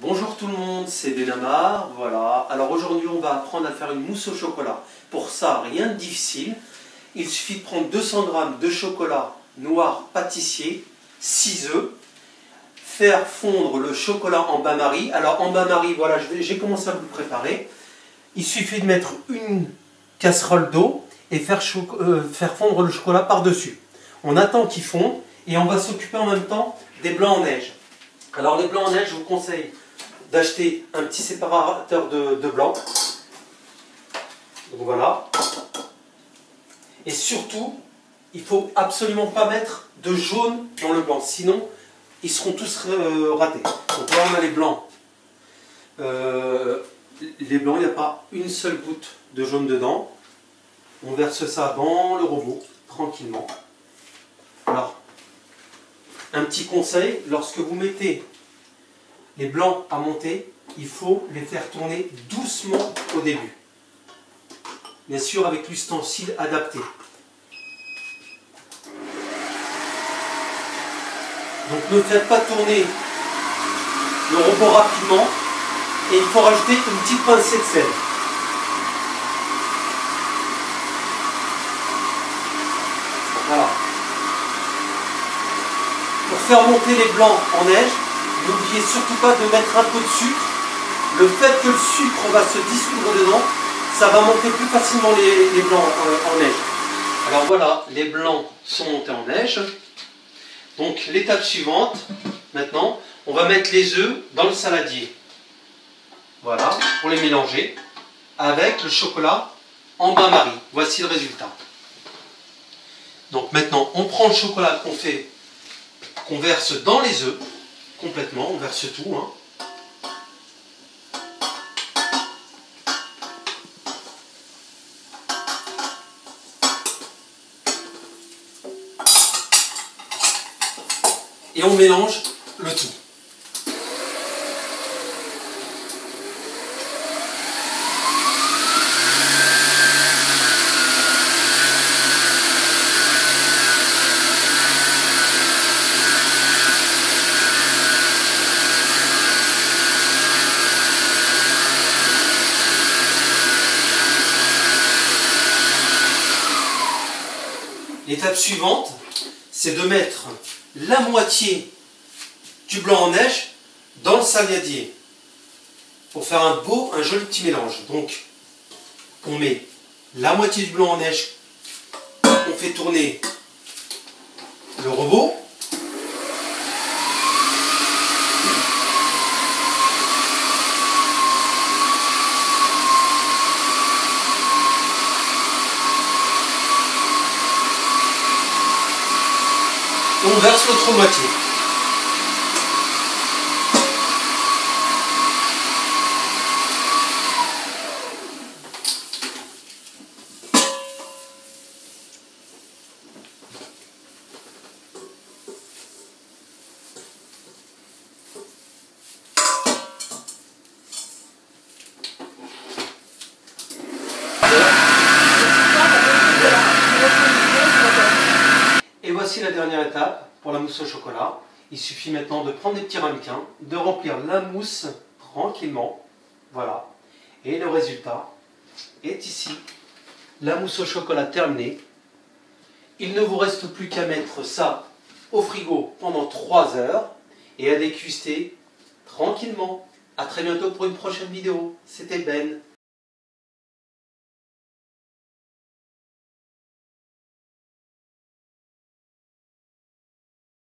Bonjour tout le monde, c'est Benamar, voilà. Alors aujourd'hui on va apprendre à faire une mousse au chocolat. Pour ça, rien de difficile. Il suffit de prendre 200 g de chocolat noir pâtissier, 6 œufs, faire fondre le chocolat en bain-marie. Alors en bain-marie, voilà, j'ai commencé à vous le préparer. Il suffit de mettre une casserole d'eau et faire fondre le chocolat par-dessus. On attend qu'il fonde et on va s'occuper en même temps des blancs en neige. Alors les blancs en neige, je vous conseille d'acheter un petit séparateur de blanc. Donc voilà. Et surtout, il ne faut absolument pas mettre de jaune dans le blanc, sinon ils seront tous ratés. Donc là on a les blancs. Les blancs, il n'y a pas une seule goutte de jaune dedans. On verse ça dans le robot, tranquillement. Alors, un petit conseil, lorsque vous mettez les blancs à monter, il faut les faire tourner doucement au début. Bien sûr avec l'ustensile adapté. Donc ne faites pas tourner le robot rapidement et il faut rajouter une petite pincée de sel. Voilà. Pour faire monter les blancs en neige, n'oubliez surtout pas de mettre un peu de sucre. Le fait que le sucre va se dissoudre dedans, ça va monter plus facilement les blancs en neige. Alors voilà, les blancs sont montés en neige. Donc l'étape suivante, maintenant, on va mettre les œufs dans le saladier. Voilà, pour les mélanger avec le chocolat en bain-marie. Voici le résultat. Donc maintenant, on prend le chocolat qu'on verse dans les œufs, complètement, on verse tout. Hein. Et on mélange le tout. L'étape suivante, c'est de mettre la moitié du blanc en neige dans le saladier pour faire un joli petit mélange. Donc, on met la moitié du blanc en neige, on fait tourner le robot. On verse l'autre moitié. Et voici la dernière étape pour la mousse au chocolat. Il suffit maintenant de prendre des petits ramequins, de remplir la mousse tranquillement. Voilà. Et le résultat est ici. La mousse au chocolat terminée. Il ne vous reste plus qu'à mettre ça au frigo pendant 3 heures et à déguster tranquillement. A très bientôt pour une prochaine vidéo. C'était Ben.